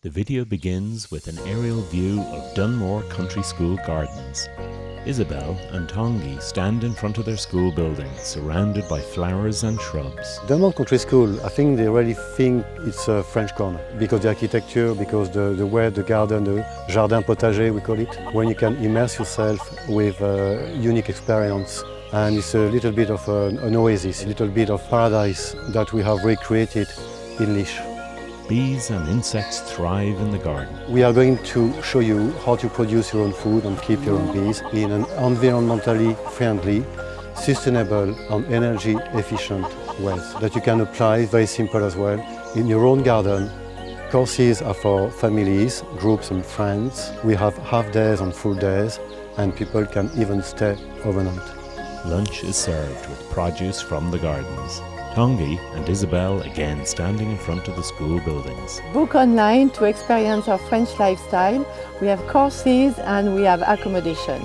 The video begins with an aerial view of Dunmore Country School gardens. Isabel and Tanguy stand in front of their school building, surrounded by flowers and shrubs. Dunmore Country School, I think they really think it's a French corner because the architecture, because the way the garden, the jardin potager we call it, when you can immerse yourself with a unique experience. And it's a little bit of an oasis, a little bit of paradise that we have recreated in Lich. Bees and insects thrive in the garden. We are going to show you how to produce your own food and keep your own bees in an environmentally friendly, sustainable and energy efficient ways that you can apply, very simple as well, in your own garden. Courses are for families, groups and friends. We have half days and full days and people can even stay overnight. Lunch is served with produce from the gardens. Tanguy and Isabel again standing in front of the school buildings. Book online to experience our French lifestyle. We have courses and we have accommodation.